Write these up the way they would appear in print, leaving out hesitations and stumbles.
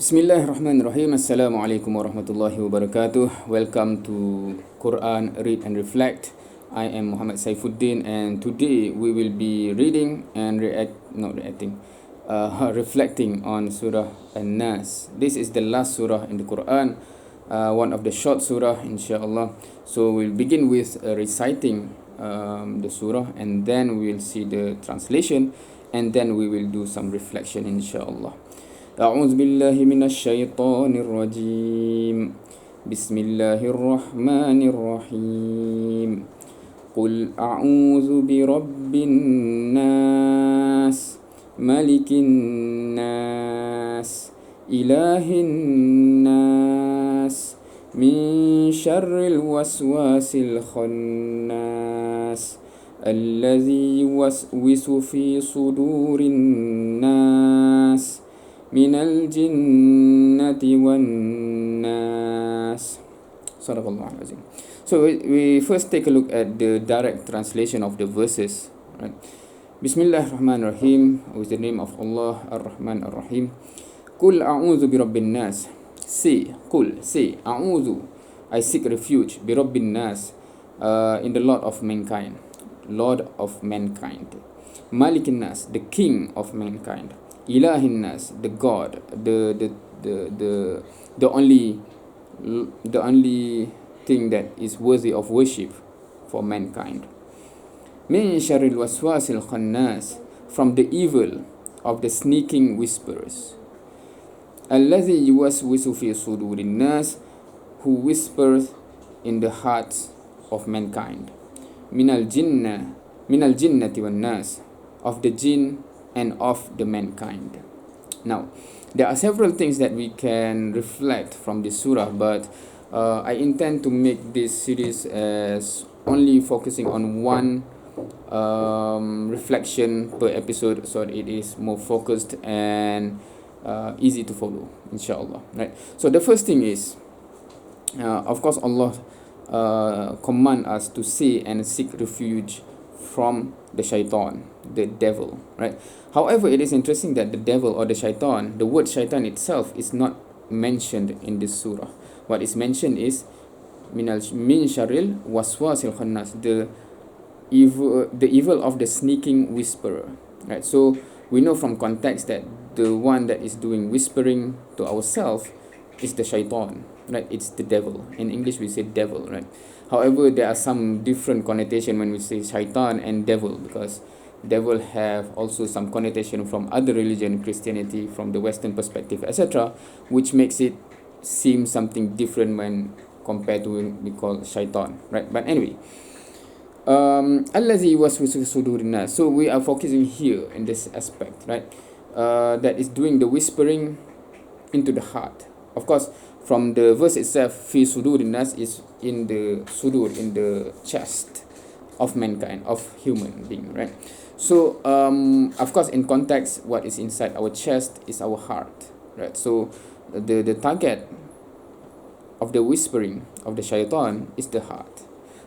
Bismillahirrahmanirrahim. Assalamualaikum warahmatullahi wabarakatuh. Welcome to Quran Read and Reflect. I am Muhammad Saifuddin, and today we will be reading and reflecting on surah An-Naas. This is the last surah in the Quran, one of the short surah, inshallah. So we'll begin with reciting the surah, and then we'll see the translation, and then we will do some reflection, inshallah. أعوذ بالله من الشيطان الرجيم بسم الله الرحمن الرحيم قل أعوذ برب الناس ملك الناس إله الناس من شر الوسواس الخناس الذي يوسوس في صدور الناس من الجنة والناس. Sadaqallahu alazim. So we first take a look at the direct translation of the verses. Right? Bismillahirrahmanirrahim. With the name of Allah, Ar-Rahman Ar-Rahim. Qul a'udhu bi rabbin nas. Say, Qul, say, a'udhu, I seek refuge, bi rabbin nas, in the Lord of mankind. Lord of mankind. Malikin nas, the King of mankind. Ilahin nas, the God, the only thing that is worthy of worship for mankind. Min sharril waswasil khannas, from the evil of the sneaking whisperers. Alladhi yuwaswisu fi sudurin nas, who whispers in the hearts of mankind. Minal jinnati wan nas, of the jinn and of the mankind. Now, there are several things that we can reflect from this surah, but I intend to make this series as only focusing on one reflection per episode, so it is more focused and easy to follow, inshallah. Right. So the first thing is, of course, Allah command us to say and seek refuge from the shaitan, the devil, right? However, it is interesting that the devil or the shaitan, the word shaitan itself is not mentioned in this surah. What is mentioned is min sharril waswasil khannas, the evil of the sneaking whisperer, right? So we know from context that the one that is doing whispering to ourselves is the shaitan, right? It's the devil. In English we say devil, right? However, there are some different connotation when we say shaitan and devil, because devil have also some connotation from other religion, Christianity, from the Western perspective, etc., which makes it seem something different when compared to when we call shaitan, right? But anyway, Allazi yuwaswisu fi sudurin nas. So we are focusing here in this aspect, right? That is doing the whispering into the heart. Of course, from the verse itself, fi sudurin nas is in the sudur, in the chest of mankind, of human being, right? So of course, in context, what is inside our chest is our heart, right? So the target of the whispering of the shaitan is the heart.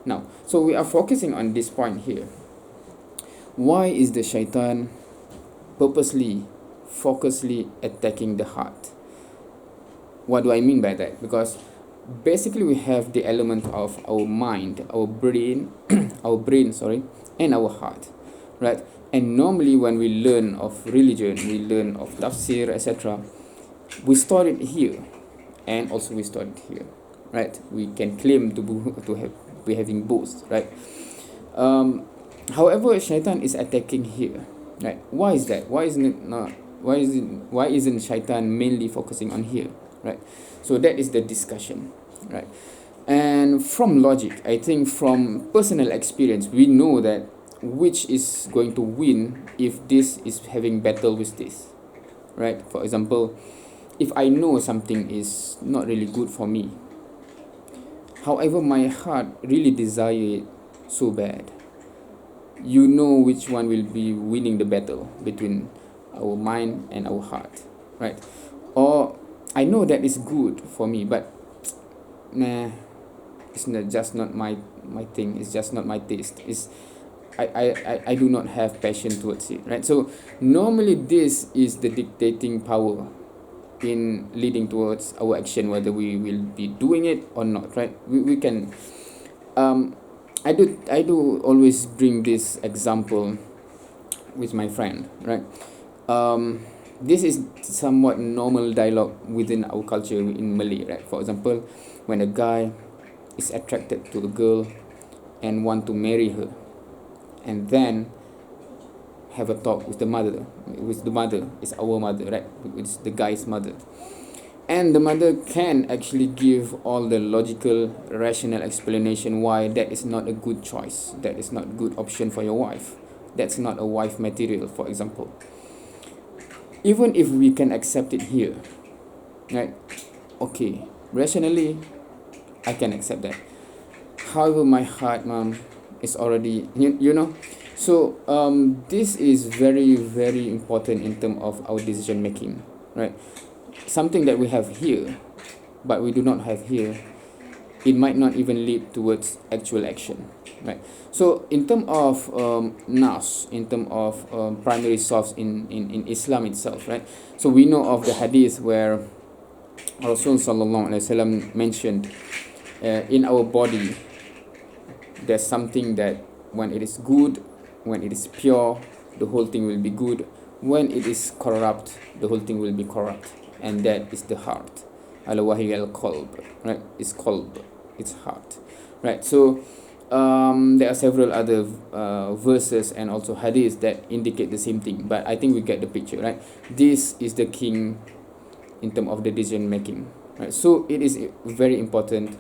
Now, so we are focusing on this point here. Why is the shaitan purposely, focusedly attacking the heart? What do I mean by that? Because basically we have the element of our mind, our brain, and our heart, right? And normally when we learn of religion, we learn of tafsir, etc., we store it here, and also we store it here, right? We can claim to be having both, right? However, shaitan is attacking here, right? Why is that? Why isn't shaitan mainly focusing on here, right? So that is the discussion, right? And from logic, I think from personal experience, we know that which is going to win if this is having battle with this, right? For example, if I know something is not really good for me, however my heart really desire it so bad, you know which one will be winning the battle between our mind and our heart, right? Or I know that is good for me, but nah, it's just not my thing. It's just not my taste. I do not have passion towards it, right? So normally this is the dictating power in leading towards our action, whether we will be doing it or not, right? We can I do always bring this example with my friend, right? This is somewhat normal dialogue within our culture in Malay, right? For example, when a guy is attracted to a girl and want to marry her, and then have a talk with the mother. With the mother, it's our mother, right? It's the guy's mother, and the mother can actually give all the logical, rational explanation why that is not a good choice, that is not a good option for your wife, that's not a wife material, for example. Even if we can accept it here, right? Okay, rationally, I can accept that. However, my heart, mom, is already, you know. So this is very, very important in terms of our decision making, right? Something that we have here, but we do not have here, it might not even lead towards actual action, right? So in terms of nas, in terms of primary source in Islam itself, right? So we know of the hadith where Rasul sallallahu alaihi wasallam mentioned, in our body there's something that when it is good, when it is pure, the whole thing will be good. When it is corrupt, the whole thing will be corrupt, and that is the heart. Ala wahiy al qalb, right? It's qalb, it's heart, right? So there are several other verses and also hadiths that indicate the same thing, but I think we get the picture, right? This is the king in terms of the decision making, right? So it is very important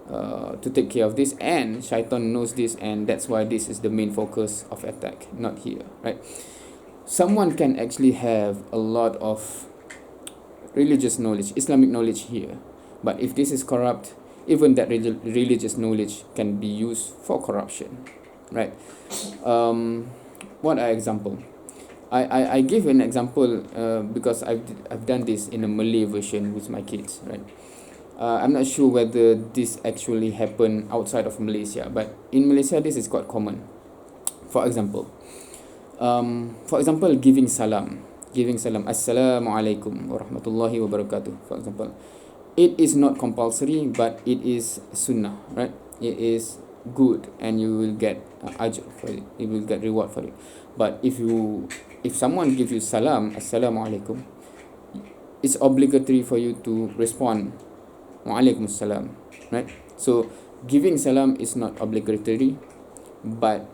to take care of this, and shaitan knows this, and that's why this is the main focus of attack, not here, right? Someone can actually have a lot of religious knowledge, Islamic knowledge here, but if this is corrupt, even that religious knowledge can be used for corruption, right? What are example? I give an example because I've done this in a Malay version with my kids, right? I'm not sure whether this actually happened outside of Malaysia, but in Malaysia this is quite common. For example, giving salam, Assalamualaikum warahmatullahi wabarakatuh, for example. It is not compulsory, but it is sunnah, right? It is good, and you will get ajr for it. You will get reward for it. But if someone gives you salam, Assalamualaikum, it's obligatory for you to respond Waalaikum salam, right? So giving salam is not obligatory, but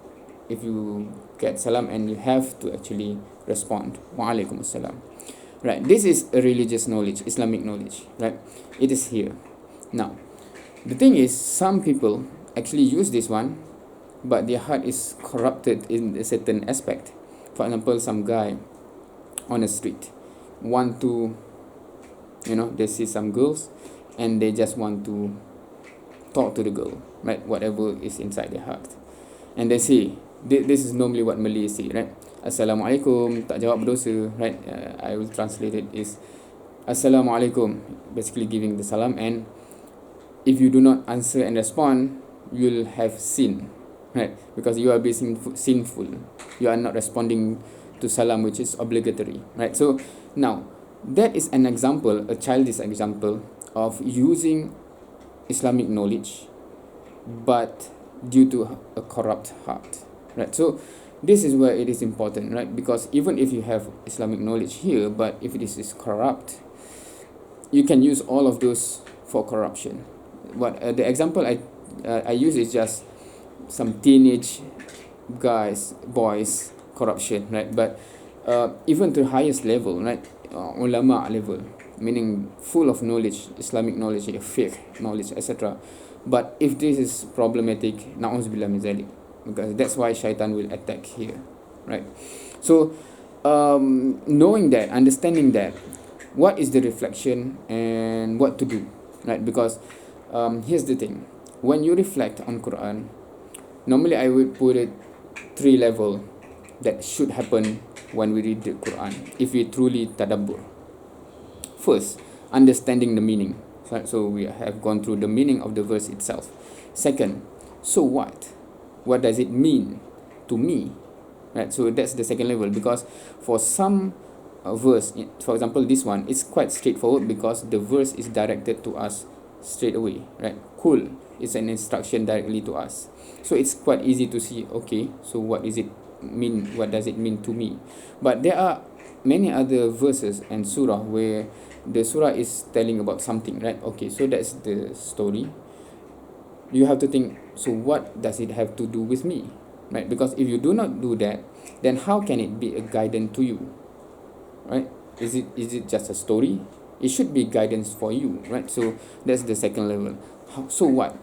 if you get salam and you have to actually respond Waalaikum salam, right? This is a religious knowledge, Islamic knowledge, right? It is here. Now, the thing is, some people actually use this one, but their heart is corrupted in a certain aspect. For example, some guy on the street want to, they see some girls and they just want to talk to the girl, right? Whatever is inside their heart. And they say, this is normally what Malays say, right? Assalamualaikum, tak jawab berdosa, right? I will translate it is Assalamualaikum, basically giving the salam, and if you do not answer and respond, you'll have sin, right? Because you are being sinful. You are not responding to salam, which is obligatory, right? So now, that is an example, a childish example of using Islamic knowledge, but due to a corrupt heart, right? So this is where it is important, right? Because even if you have Islamic knowledge here, but if it is corrupt, you can use all of those for corruption. What the example I use is just some teenage boys corruption, right? But even to the highest level, right? Ulama level, meaning full of knowledge, Islamic knowledge, fiqh knowledge, etc. But if this is problematic, na'uzubillah min zalik, because that's why shaitan will attack here, right? So knowing that, understanding that, what is the reflection and what to do, right? Because here's the thing, when you reflect on Quran, normally I would put it 3 level that should happen when we read the Quran, if we truly tadabbur. First, understanding the meaning. So we have gone through the meaning of the verse itself. Second, so what? What does it mean to me? Right? So that's the second level, because for some verse, for example this one, it's quite straightforward because the verse is directed to us straight away, right? Kul is an instruction directly to us, so it's quite easy to see, okay, so what is it mean, what does it mean to me? But there are many other verses and surah where the surah is telling about something, right? Okay, so that's the story. You have to think, so what does it have to do with me, right? Because if you do not do that, then how can it be a guidance to you, right? Is it just a story? It should be guidance for you, right? So that's the second level. So what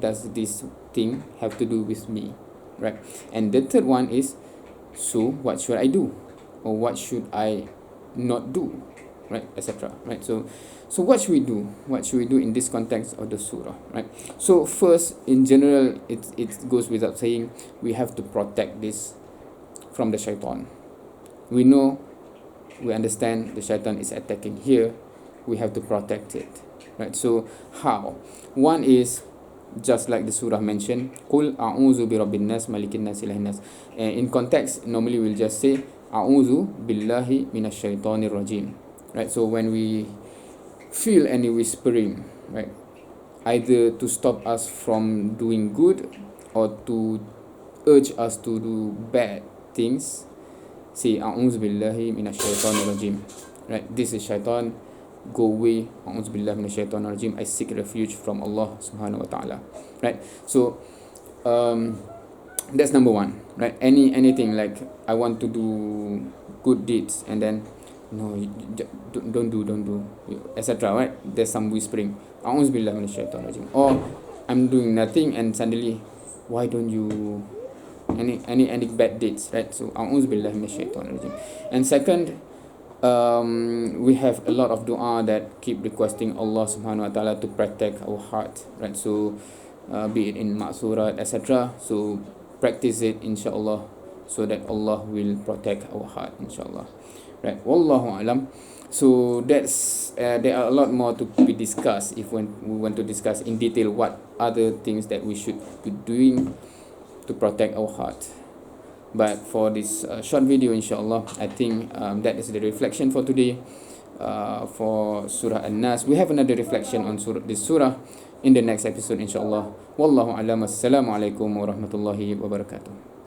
does this thing have to do with me, right? And the third one is, so what should I do, or what should I not do, right, etc., right? So what should we do, in this context of the surah, right? So first, in general, it goes without saying, we have to protect this from the shaitan. We know, we understand the shaitan is attacking here. We have to protect it, right? So how? One is just like the surah mentioned, Qul a'udzu birabbin nas malikin nas ilahin nas. And in context, normally we'll just say a'udzu billahi minasyaitonir rajim, right? So when we feel any whispering, right, either to stop us from doing good or to urge us to do bad things, say a'udzu billahi minasyaitonir rajim, right? This is shaitan, go away, a'udzu billahi minasyaitonir rajim, I seek refuge from Allah subhanahu wa ta'ala, right? So that's number one, right? Anything like I want to do good deeds and then no, don't do, etc., right? There's some whispering, a'udzu billahi minasyaitonir rajim, or I'm doing nothing and suddenly, why don't you any bad deeds, right? So a'udzu billahi minasyaitonir rajim. And second, we have a lot of dua that keep requesting Allah subhanahu wa ta'ala to protect our heart, right? So be it in ma'surat, etc., so practice it inshallah, so that Allah will protect our heart inshallah, right? Wallahu alam. So that's there are a lot more to be discussed if we want to discuss in detail what other things that we should be doing to protect our heart. But for this short video, inshallah, I think that is the reflection for today. For Surah An-Naas, we have another reflection on this surah in the next episode, inshallah. Wallahu alam. Assalamu alaikum warahmatullahi wabarakatuh.